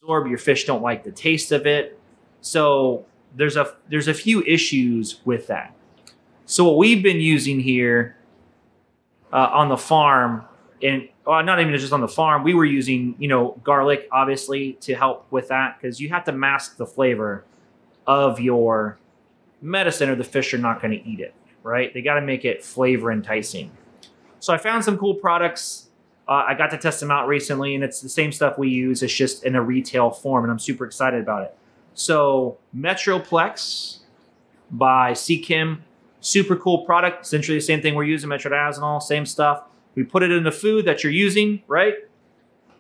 absorb. Your fish don't like the taste of it. So there's a few issues with that. So what we've been using here on the farm, and not even just on the farm, we were using, garlic, obviously, to help with that, because you have to mask the flavor of your medicine or the fish are not going to eat it, right? They got to make it flavor enticing. So I found some cool products. I got to test them out recently, and it's the same stuff we use. It's just in a retail form, and I'm super excited about it. So Metroplex by Seachem, super cool product. Essentially the same thing we're using, metronidazole, same stuff. We put it in the food that you're using, right?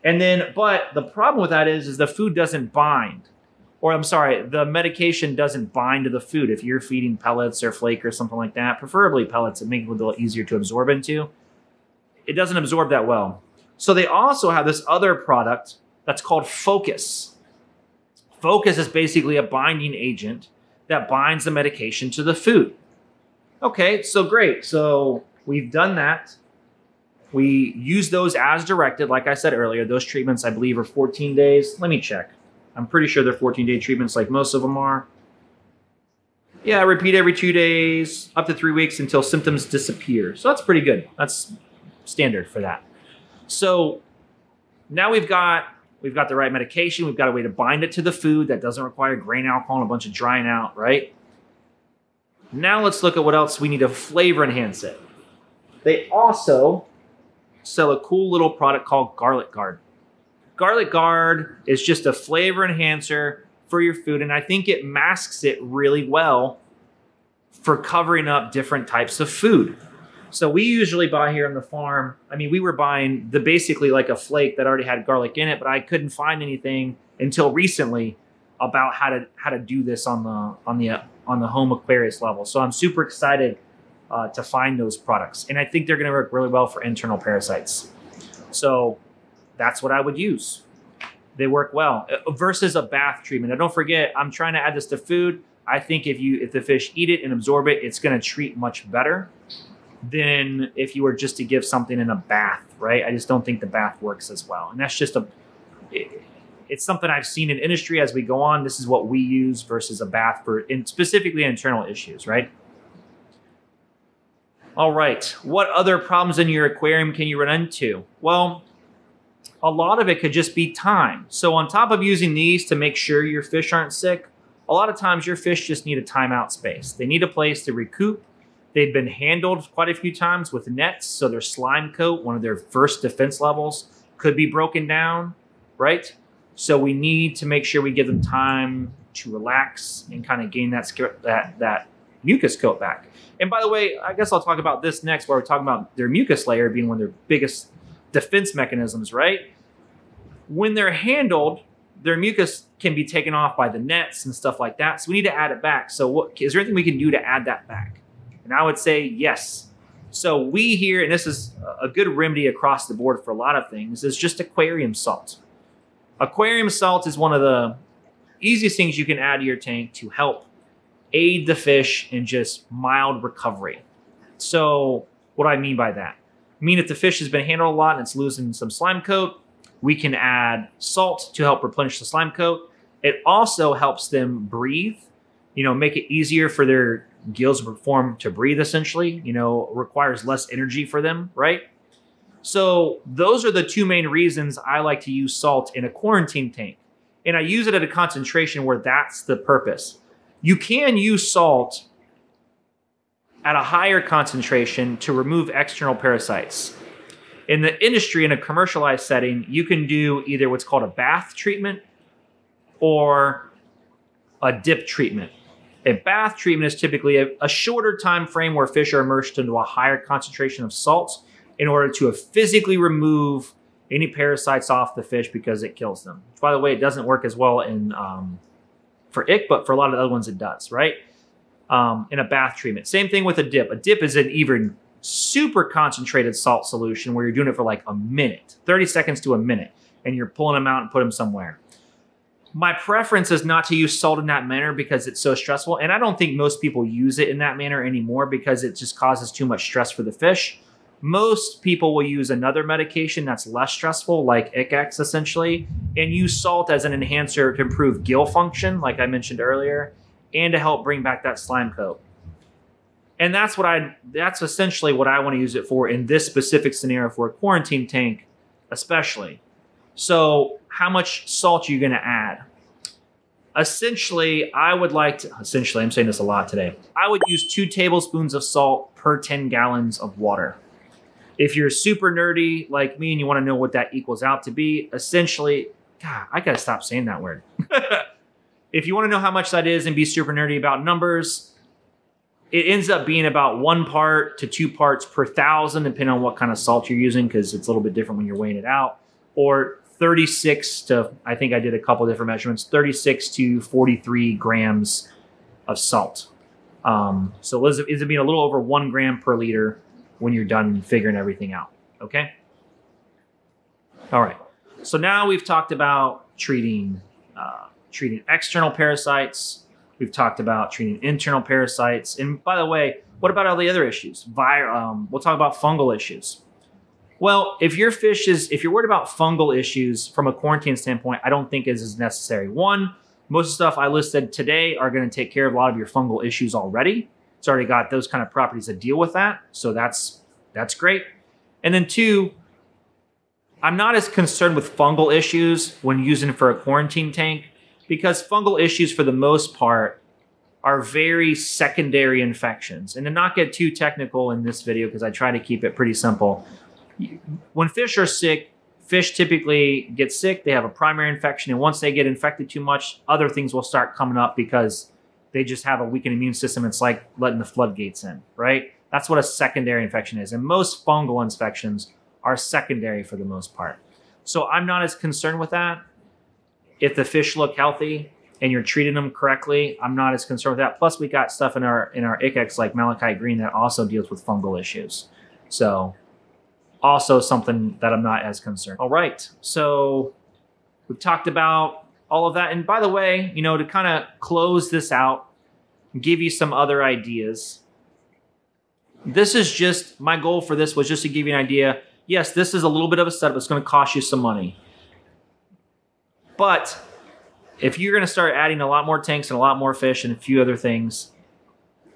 And then, but the problem with that is the food doesn't bind. Or I'm sorry, the medication doesn't bind to the food. If you're feeding pellets or flake or something like that, preferably pellets, it makes it a little easier to absorb into. It doesn't absorb that well. So they also have this other product that's called Focus. Focus is basically a binding agent that binds the medication to the food. Okay, so great. So we've done that. We use those as directed. Like I said earlier, those treatments, I believe, are 14 days. Let me check. I'm pretty sure they're 14-day treatments like most of them are. Yeah, repeat every 2 days, up to 3 weeks until symptoms disappear. So that's pretty good. That's standard for that. So now we've got the right medication. We've got a way to bind it to the food that doesn't require grain alcohol and a bunch of drying out, right? Now let's look at what else we need to flavor enhance it. They also sell a cool little product called Garlic Guard. Garlic Guard is just a flavor enhancer for your food, and I think it masks it really well for covering up different types of food. So we usually buy here on the farm. I mean, we were buying basically like a flake that already had garlic in it, but I couldn't find anything until recently about how to do this on the home Aquarius level. So I'm super excited to find those products, and I think they're going to work really well for internal parasites. So that's what I would use. They work well versus a bath treatment. Now don't forget, I'm trying to add this to food. I think if the fish eat it and absorb it, it's going to treat much better than if you were just to give something in a bath, right? I just don't think the bath works as well. And that's just it's something I've seen in industry as we go on. This is what we use versus a bath for specifically internal issues, right? All right, what other problems in your aquarium can you run into? Well, a lot of it could just be time. So on top of using these to make sure your fish aren't sick, a lot of times your fish just need a timeout space. They need a place to recoup. They've been handled quite a few times with nets, so their slime coat, one of their first defense levels, could be broken down, right? So we need to make sure we give them time to relax and kind of gain that mucus coat back. And by the way, I guess I'll talk about this next, where we're talking about their mucus layer being one of their biggest defense mechanisms, right? When they're handled, their mucus can be taken off by the nets and stuff like that. So we need to add it back. So is there anything we can do to add that back? And I would say yes. So we here, and this is a good remedy across the board for a lot of things, is just aquarium salt. Aquarium salt is one of the easiest things you can add to your tank to help aid the fish in just mild recovery. So what do I mean by that? I mean, if the fish has been handled a lot and it's losing some slime coat, we can add salt to help replenish the slime coat. It also helps them breathe, make it easier for their gills to breathe, essentially, requires less energy for them, right? So those are the two main reasons I like to use salt in a quarantine tank. And I use it at a concentration where that's the purpose. You can use salt at a higher concentration to remove external parasites. In the industry, in a commercialized setting, you can do either what's called a bath treatment or a dip treatment. A bath treatment is typically a shorter time frame where fish are immersed into a higher concentration of salt in order to physically remove any parasites off the fish because it kills them. Which, by the way, it doesn't work as well for ick, but for a lot of the other ones it does, right? In a bath treatment. Same thing with a dip. A dip is an even super concentrated salt solution where you're doing it for like a minute, 30 seconds to a minute, and you're pulling them out and put them somewhere. My preference is not to use salt in that manner because it's so stressful, and I don't think most people use it in that manner anymore because it just causes too much stress for the fish. Most people will use another medication that's less stressful, like ICX essentially, and use salt as an enhancer to improve gill function, like I mentioned earlier, and to help bring back that slime coat. And that's essentially what I want to use it for in this specific scenario for a quarantine tank, especially. So how much salt are you going to add? Essentially, I'm saying this a lot today. I would use 2 tablespoons of salt per 10 gallons of water. If you're super nerdy like me and you want to know what that equals out to be, essentially, God, I got to stop saying that word. If you want to know how much that is and be super nerdy about numbers, it ends up being about 1 part to 2 parts per 1,000, depending on what kind of salt you're using, because it's a little bit different when you're weighing it out, or 36 to, I think I did a couple different measurements, 36 to 43 grams of salt. So it ends up being a little over 1 gram per liter when you're done figuring everything out, okay? All right, so now we've talked about treating external parasites. We've talked about treating internal parasites. And by the way, what about all the other issues? We'll talk about fungal issues. Well, if you're worried about fungal issues from a quarantine standpoint, I don't think is necessary. One, most of the stuff I listed today are going to take care of a lot of your fungal issues already. It's already got those kind of properties that deal with that. So that's great. And then 2, I'm not as concerned with fungal issues when using it for a quarantine tank, because fungal issues for the most part are very secondary infections. And to not get too technical in this video, because I try to keep it pretty simple, when fish are sick, fish typically get sick, they have a primary infection, and once they get infected too much, other things will start coming up because they just have a weakened immune system. It's like letting the floodgates in, right? That's what a secondary infection is. And most fungal infections are secondary for the most part. So I'm not as concerned with that. If the fish look healthy and you're treating them correctly, I'm not as concerned with that. Plus, we got stuff in our ICX like malachite green that also deals with fungal issues. So also something that I'm not as concerned. All right, so we've talked about all of that. And by the way, to kind of close this out, give you some other ideas. This is just, my goal for this was just to give you an idea. Yes, this is a little bit of a setup. It's going to cost you some money. But if you're going to start adding a lot more tanks and a lot more fish and a few other things,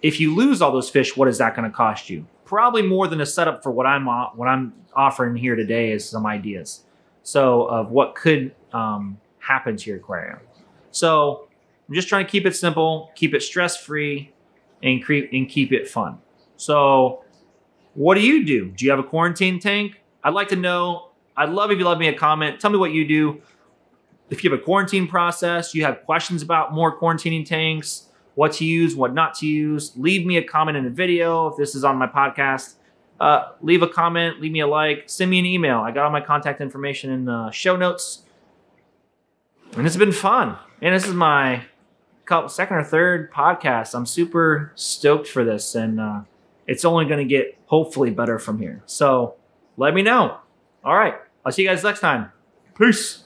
if you lose all those fish, what is that going to cost you? Probably more than a setup for what I'm offering here today is some ideas. So of what could happen to your aquarium. So I'm just trying to keep it simple, keep it stress-free, and keep it fun. So what do you do? Do you have a quarantine tank? I'd like to know. I'd love if you left me a comment. Tell me what you do. If you have a quarantine process, you have questions about more quarantining tanks, what to use, what not to use, leave me a comment in the video. If this is on my podcast, leave a comment, leave me a like, send me an email. I got all my contact information in the show notes. And it's been fun. And this is my second or third podcast. I'm super stoked for this. And it's only going to get hopefully better from here. So let me know. All right. I'll see you guys next time. Peace.